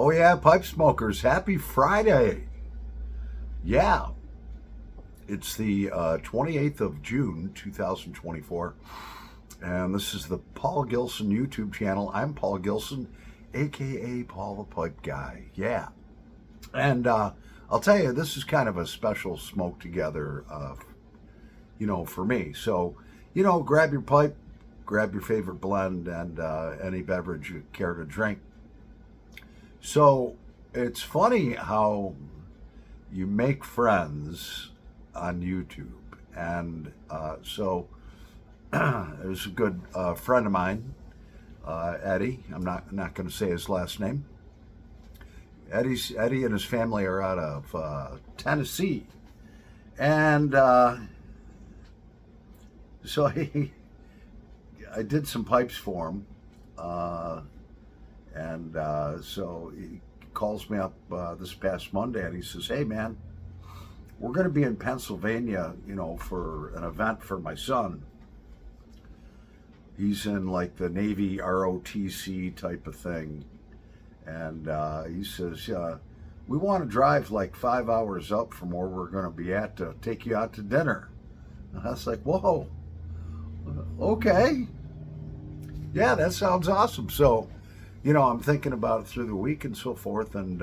Oh yeah, pipe smokers, happy Friday. Yeah, it's the 28th of June, 2024, and this is the Paul Gilson YouTube channel. I'm Paul Gilson, aka Paul the Pipe Guy. Yeah, and I'll tell you, this is kind of a special smoke together, for me. So, grab your pipe, grab your favorite blend, and any beverage you care to drink. So, it's funny how you make friends on YouTube. And there's a good friend of mine, Eddie. I'm not going to say his last name. Eddie and his family are out of Tennessee, and so I did some pipes for him, so he calls me up this past Monday, and he says, "Hey, man, we're going to be in Pennsylvania, for an event for my son. He's in like the Navy ROTC type of thing." And he says, "We want to drive like 5 hours up from where we're going to be at to take you out to dinner." And I was like, "Whoa, okay. Yeah, that sounds awesome." So, I'm thinking about it through the week and so forth. And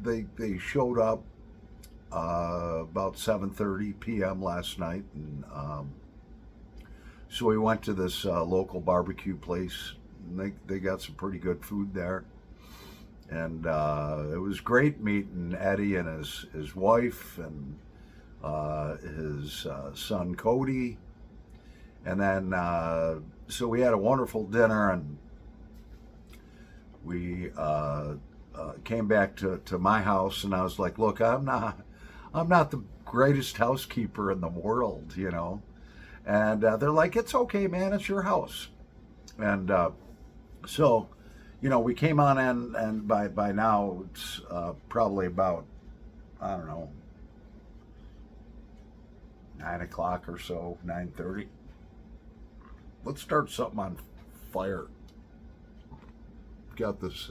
they showed up about 7:30 p.m. last night. And so we went to this local barbecue place. And they got some pretty good food there. And it was great meeting Eddie and his wife and his son Cody. And then, so we had a wonderful dinner, and we came back to my house, and I was like, "Look, I'm not the greatest housekeeper in the world, And they're like, "It's okay, man. It's your house." And so, we came on in, and by now it's probably about, I don't know, 9 o'clock or so, 9:30. Let's start something on fire. Got this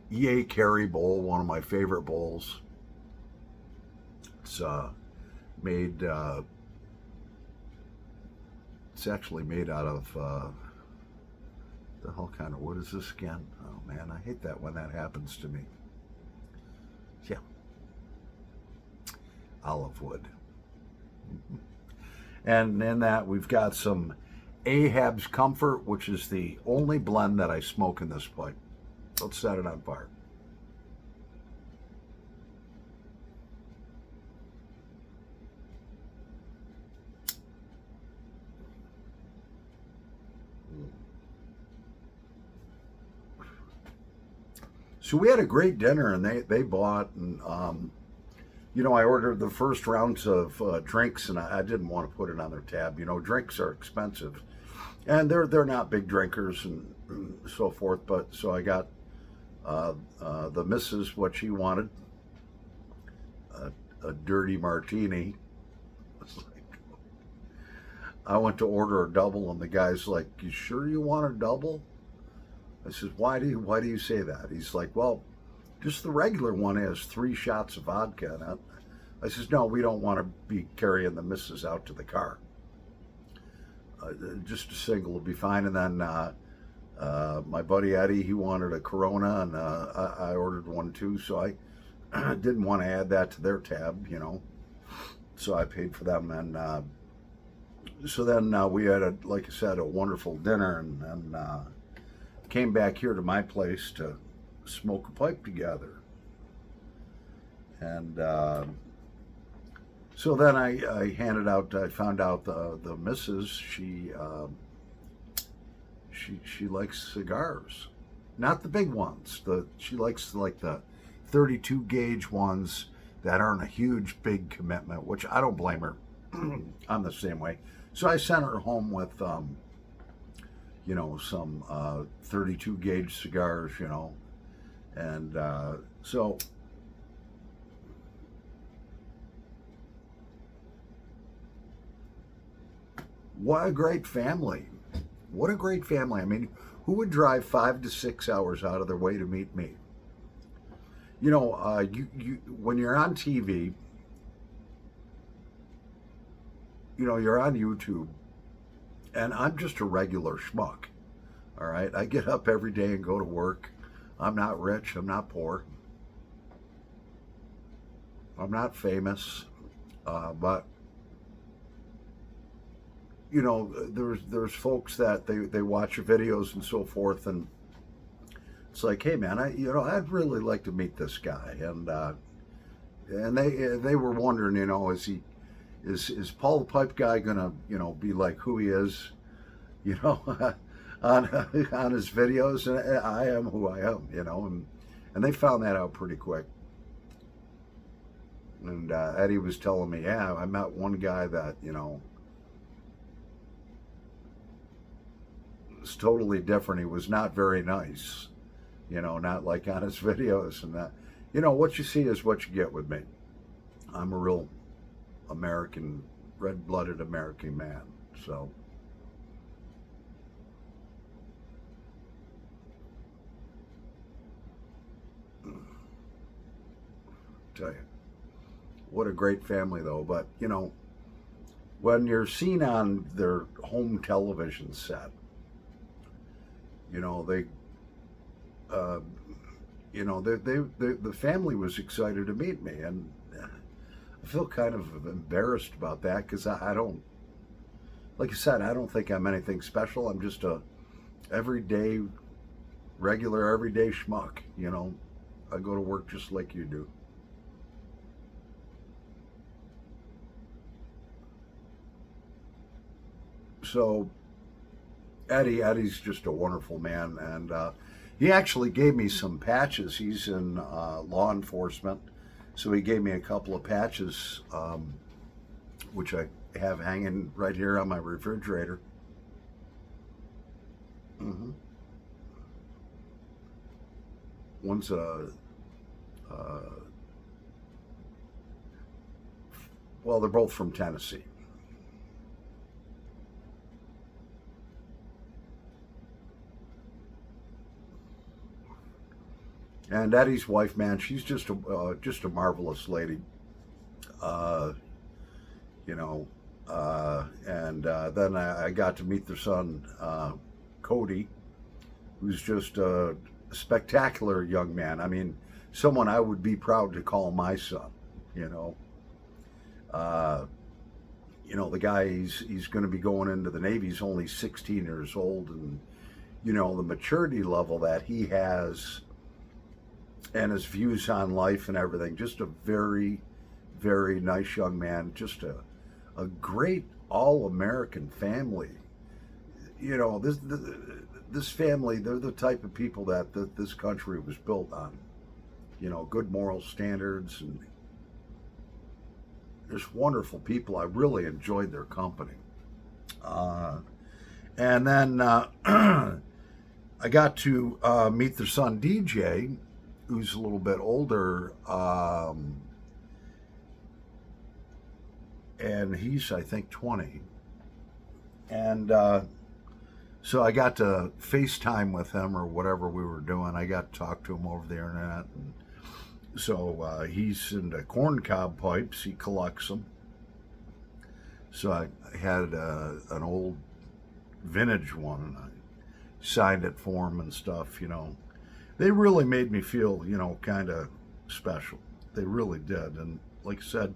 EA Carry bowl, one of my favorite bowls. It's made. It's actually made out of the hell kind of wood is this again? Oh man, I hate that when that happens to me. Yeah, olive wood. And in that, we've got some Ahab's Comfort, which is the only blend that I smoke in this pipe. Let's set it on fire. So we had a great dinner, and they bought, and I ordered the first rounds of drinks, and I didn't want to put it on their tab. Drinks are expensive, and they're not big drinkers and so forth. But so I got the missus what she wanted, a dirty martini. It's like, I went to order a double, and the guy's like, "You sure you want a double?" I said, why do you say that?" He's like, "Well, just the regular one has 3 shots of vodka in it." I says, "No, we don't want to be carrying the missus out to the car. Just a single will be fine." And then my buddy Eddie, he wanted a Corona, and I ordered one too. So I didn't want to add that to their tab, So I paid for them, and so then we had, like I said, a wonderful dinner, and came back here to my place to smoke a pipe together. And so then I found out the missus, she likes cigars, not the big ones. She likes like the 32 gauge ones that aren't a huge big commitment, which I don't blame her. I'm the same way. So I sent her home with some 32 gauge cigars, and so what a great family. What a great family. I mean, who would drive 5 to 6 hours out of their way to meet me? You know, when you're on TV, you know, you're on YouTube, and I'm just a regular schmuck. All right, I get up every day and go to work. I'm not rich. I'm not poor. I'm not famous, but you know, there's folks that they watch your videos and so forth, and it's like, hey man, I'd really like to meet this guy, and they were wondering, you know, is Paul the Pipe Guy gonna, you know, be like who he is, you know, on his videos? And I am who I am, you know, and they found that out pretty quick. And Eddie was telling me, yeah, I met one guy that, you know, was totally different. He was not very nice, you know, not like on his videos and that. You know, what you see is what you get with me. I'm a real American, red-blooded American man, so. Tell you. What a great family, though. But, you know, when you're seen on their home television set, you know, the family was excited to meet me. And I feel kind of embarrassed about that because I don't, like I said, I don't think I'm anything special. I'm just a everyday, regular, everyday schmuck, you know. I go to work just like you do. So Eddie's just a wonderful man, and he actually gave me some patches. He's in law enforcement, so he gave me a couple of patches, which I have hanging right here on my refrigerator. hmm One's well, they're both from Tennessee. And Eddie's wife, man, she's just a marvelous lady, uh, you know. And then I got to meet their son, Cody, who's just a spectacular young man. I mean, someone I would be proud to call my son. You know, uh, the guy he's going to be going into the Navy. He's only 16 years old, and you know the maturity level that he has and his views on life and everything. Just a very, very nice young man. Just a great all-American family. You know, this family, they're the type of people that this country was built on. You know, good moral standards, and just wonderful people. I really enjoyed their company. And then I got to meet their son, DJ, who's a little bit older, and he's, I think, 20. And so I got to FaceTime with him or whatever we were doing. I got to talk to him over the internet. And so he's into corncob pipes. He collects them. So I had an old vintage one, and I signed it for him and stuff, you know. They really made me feel, you know, kind of special. They really did. And like I said,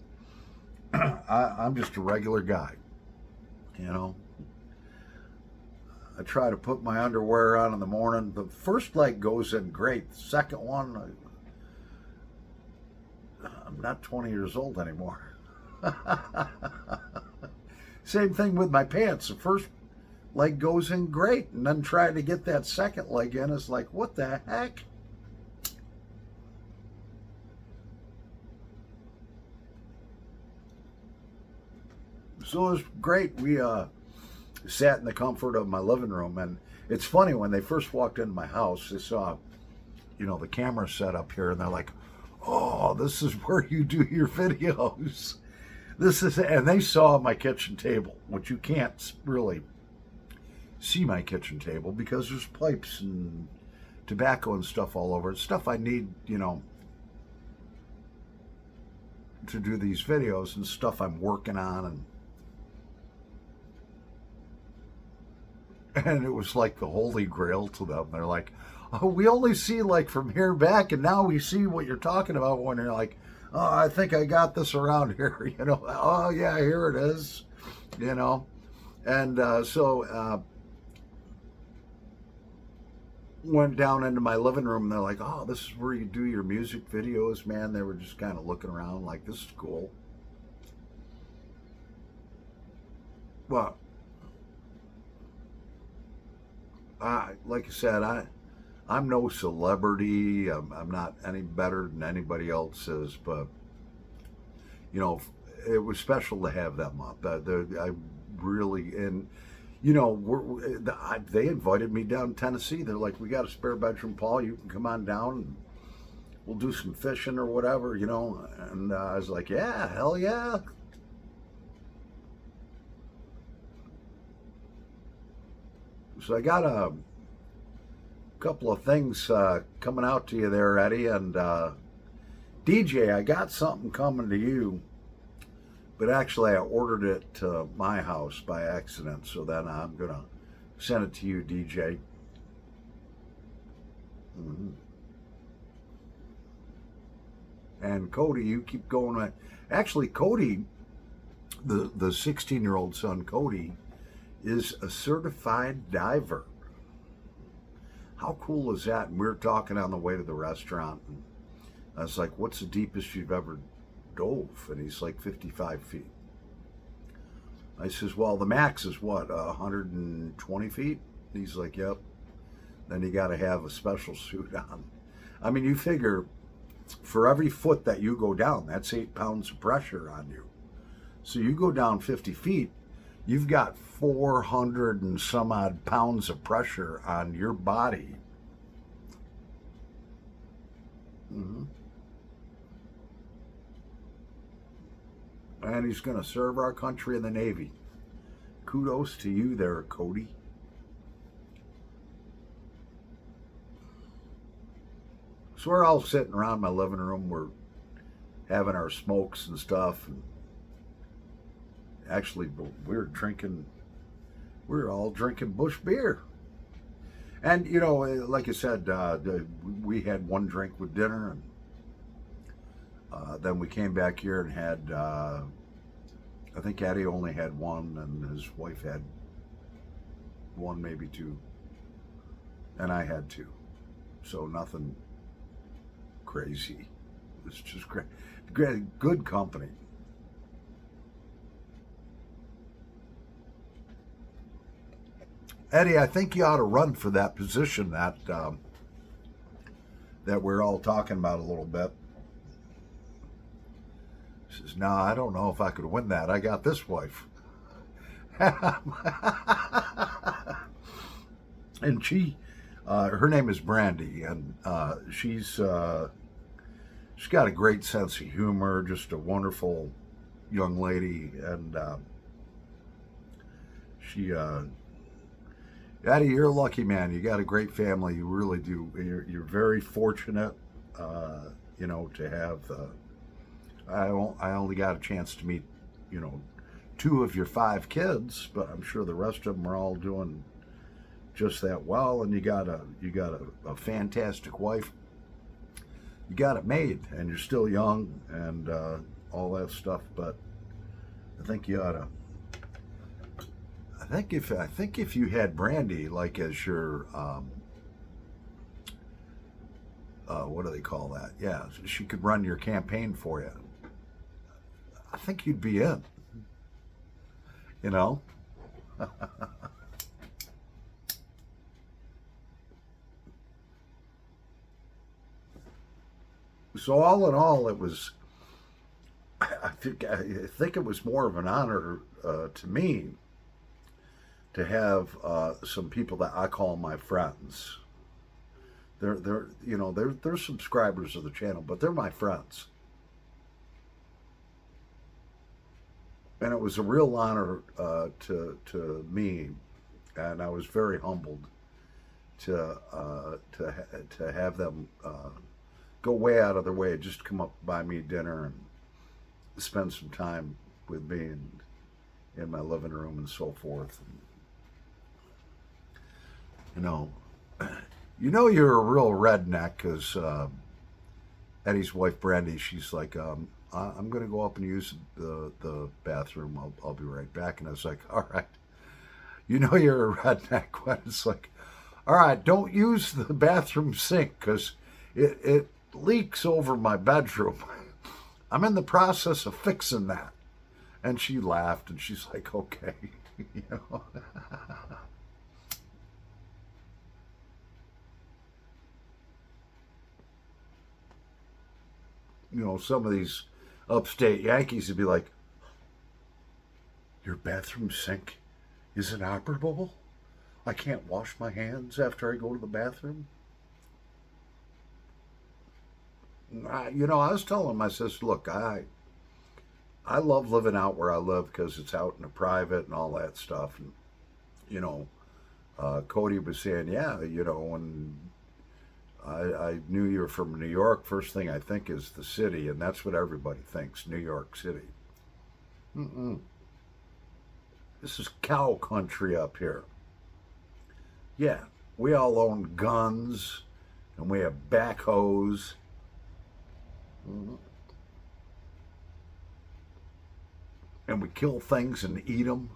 I'm just a regular guy, you know. I try to put my underwear on in the morning. The first leg goes in great. The second one, I'm not 20 years old anymore. Same thing with my pants. The first leg goes in great, and then trying to get that second leg in is like, what the heck? So it was great. We sat in the comfort of my living room, and it's funny, when they first walked into my house, they saw, you know, the camera set up here, and they're like, oh, this is where you do your videos. And they saw my kitchen table, which you can't really see my kitchen table because there's pipes and tobacco and stuff all over it. Stuff I need, to do these videos, and stuff I'm working on, and it was like the holy grail to them. They're like, oh, we only see like from here back, and now we see what you're talking about when you're like, oh, I think I got this around here, oh yeah, here it is, and so went down into my living room, and they're like, oh, this is where you do your music videos, man. They were just kind of looking around like, this is cool. Well, like I said, I'm no celebrity. I'm not any better than anybody else is, but it was special to have them up. I really, and they invited me down to Tennessee. They're like, we got a spare bedroom, Paul. You can come on down and we'll do some fishing or whatever, And I was like, yeah, hell yeah. So I got a couple of things coming out to you there, Eddie. And DJ, I got something coming to you. But actually, I ordered it to my house by accident, so then I'm going to send it to you, DJ. Mm-hmm. And Cody, you keep going. Actually, Cody, the 16-year-old son, Cody, is a certified diver. How cool is that? And we were talking on the way to the restaurant, and I was like, what's the deepest you've ever dove? And he's like 55 feet. I says, well, the max is what, 120 feet? He's like, yep. Then you got to have a special suit on. I mean, you figure for every foot that you go down, that's 8 pounds of pressure on you. So you go down 50 feet, you've got 400 and some odd pounds of pressure on your body. Mm-hmm. And he's going to serve our country in the Navy. Kudos to you there, Cody. So we're all sitting around my living room. We're having our smokes and stuff. And actually, we were all drinking Busch beer. And, like I said, we had one drink with dinner, and then we came back here and had, I think Eddie only had one, and his wife had one, maybe two, and I had two. So nothing crazy. It's just great. Good company. Eddie, I think you ought to run for that position that we're all talking about a little bit. He says, no, I don't know if I could win that. I got this wife. And she, her name is Brandy, and she's got a great sense of humor, just a wonderful young lady, and Eddie, you're a lucky man. You got a great family. You really do. You're very fortunate, to have. I only got a chance to meet, 2 of your 5 kids, but I'm sure the rest of them are all doing just that well. And you got a fantastic wife. You got it made, and you're still young and all that stuff. But I think you ought to. I think if you had Brandy like as your what do they call that? Yeah, she could run your campaign for you. I think you'd be in. So all in all, it was. I think it was more of an honor to me to have some people that I call my friends. They're subscribers of the channel, but they're my friends. And it was a real honor to me and I was very humbled to have them go way out of their way just to come up buy me dinner and spend some time with me and in my living room and so forth. And, you know, you're a real redneck because Eddie's wife Brandy, she's like, I'm going to go up and use the bathroom. I'll be right back. And I was like, all right. You're a redneck when it's like, all right, don't use the bathroom sink because it leaks over my bedroom. I'm in the process of fixing that. And she laughed and she's like, okay. you know. Some of these upstate Yankees would be like, your bathroom sink isn't operable? I can't wash my hands after I go to the bathroom? I was telling him, I says, look, I love living out where I live because it's out in the private and all that stuff. And, Cody was saying, yeah, when I knew you were from New York, first thing I think is the city, and that's what everybody thinks, New York City. Mm-mm. This is cow country up here. Yeah, we all own guns, and we have backhoes. Mm-hmm. And we kill things and eat them.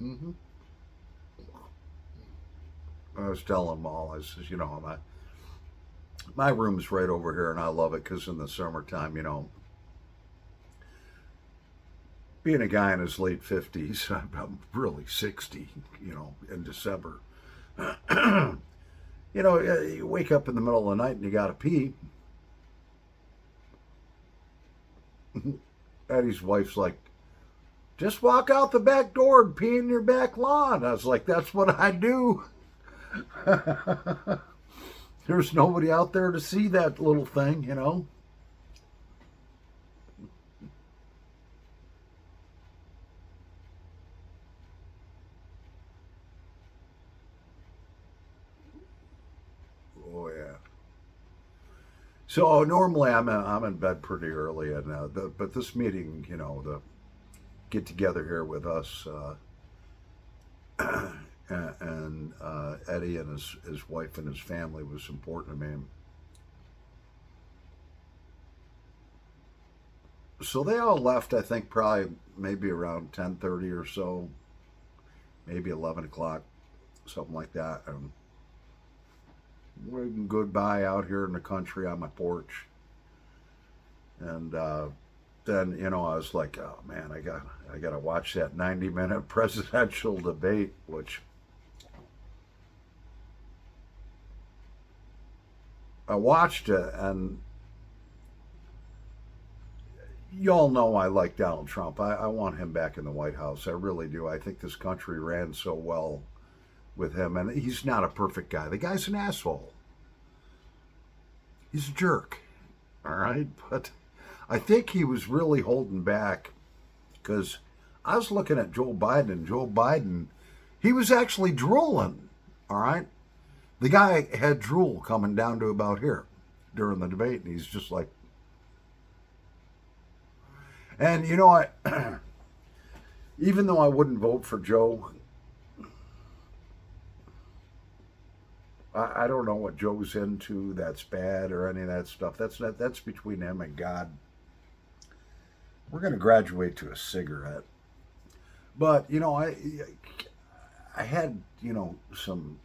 Mm-hmm. I was telling them all, I says, my room's right over here, and I love it because in the summertime, being a guy in his late 50s, I'm really 60, in December. You wake up in the middle of the night and you got to pee. Eddie's wife's like, just walk out the back door and pee in your back lawn. I was like, that's what I do. There's nobody out there to see that little thing, Oh yeah. So normally I'm in bed pretty early, and but this meeting, the get together here with us, and Eddie and his wife and his family was important to me. So they all left, I think, probably maybe around 10:30 or so, maybe 11 o'clock, something like that. And waving goodbye out here in the country on my porch. And then I was like, oh man, I got to watch that 90-minute presidential debate, which I watched it, and y'all know I like Donald Trump. I want him back in the White House. I really do. I think this country ran so well with him, and he's not a perfect guy. The guy's an asshole. He's a jerk, all right? But I think he was really holding back because I was looking at Joe Biden, and Joe Biden, he was actually drooling, all right? The guy had drool coming down to about here during the debate, and he's just like, and even though I wouldn't vote for Joe, I don't know what Joe's into that's bad or any of that stuff. That's between him and God. We're going to graduate to a cigarette. But, I had, some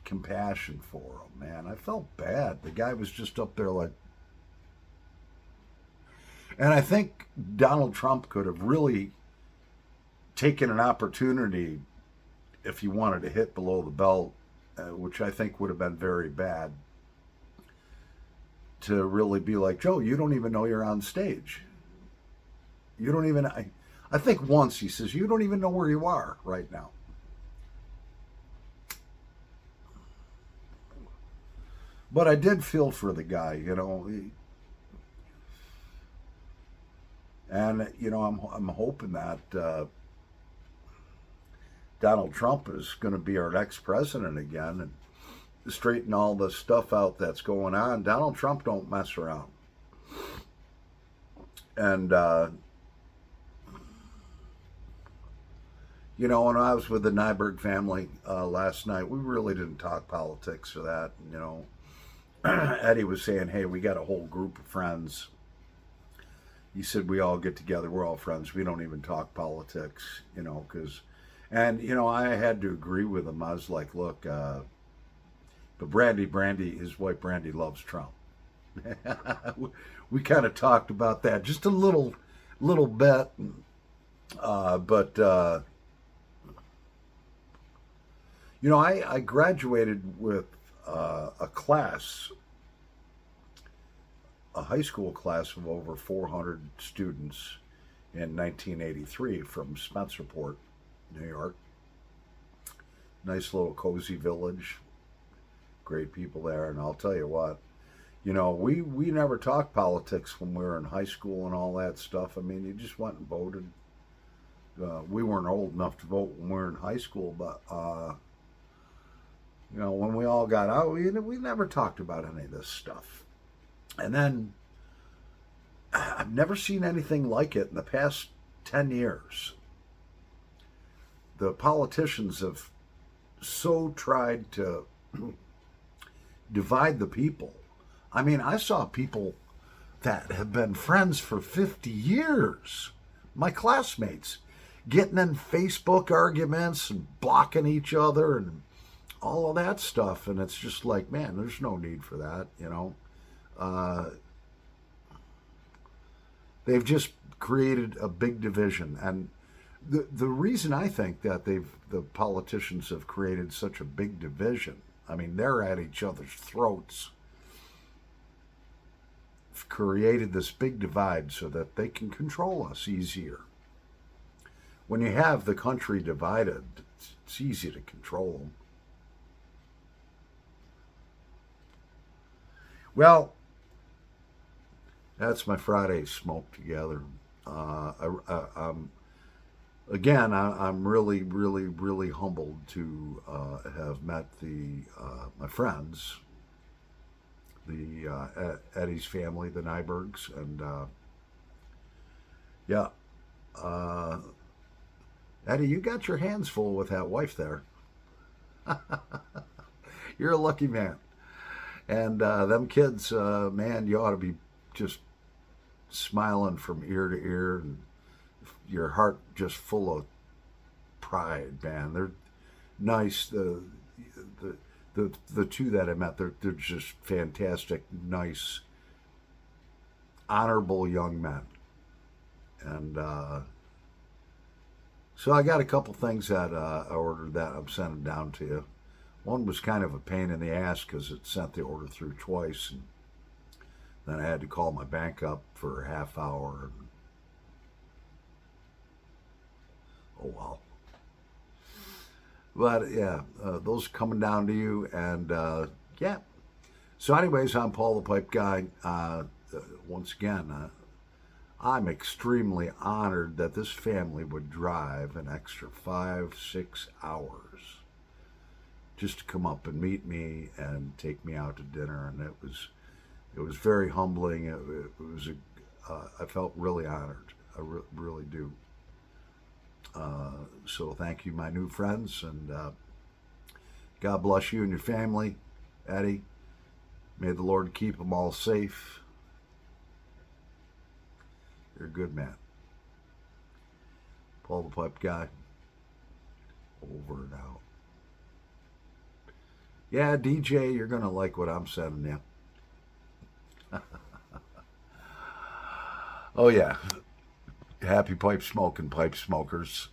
compassion for him, man. I felt bad. The guy was just up there like, and I think Donald Trump could have really taken an opportunity if he wanted to hit below the belt, which I think would have been very bad, to really be like, Joe, you don't even know you're on stage. You don't even, I think once he says, you don't even know where you are right now. But I did feel for the guy, And I'm hoping that Donald Trump is going to be our next president again and straighten all the stuff out that's going on. Donald Trump don't mess around. And when I was with the Nyberg family last night, we really didn't talk politics or that. Eddie was saying, hey, we got a whole group of friends. He said, we all get together. We're all friends. We don't even talk politics, because, I had to agree with him. I was like, look, but Brandy, his wife Brandy loves Trump. We kind of talked about that just a little bit. But I graduated with a class, a high school class of over 400 students in 1983 from Spencerport, New York. Nice little cozy village. Great people there. And I'll tell you what, we never talked politics when we were in high school and all that stuff. I mean, you just went and voted. We weren't old enough to vote when we were in high school, but when we all got out, we never talked about any of this stuff. And then I've never seen anything like it in the past 10 years. The politicians have so tried to divide the people. I mean, I saw people that have been friends for 50 years, my classmates, getting in Facebook arguments and blocking each other and all of that stuff. And it's just like, man, there's no need for that, They've just created a big division. And the reason I think that the politicians have created such a big division, I mean, they're at each other's throats, created this big divide so that they can control us easier. When you have the country divided, it's easy to control them. Well, that's my Friday smoke together. I'm really, really, really humbled to have met my friends, Eddie's family, the Nybergs, and Eddie, you got your hands full with that wife there. You're a lucky man. And them kids, man, you ought to be just smiling from ear to ear, and your heart just full of pride, man. They're nice. The two that I met, they're just fantastic, nice, honorable young men. And so I got a couple things that I ordered that I'm sending down to you. One was kind of a pain in the ass because it sent the order through twice, and then I had to call my bank up for a half hour. Oh well. But yeah, those coming down to you, and yeah. So, anyways, I'm Paul the Pipe Guy. Once again, I'm extremely honored that this family would drive an extra 5-6 hours just to come up and meet me and take me out to dinner, and it was very humbling. It was I felt really honored. I really do. So thank you, my new friends, and God bless you and your family, Eddie. May the Lord keep them all safe. You're a good man. Paul the Pipe Guy. Over and out. Yeah, DJ, you're going to like what I'm sending you. Oh, yeah. Happy pipe smoking, pipe smokers.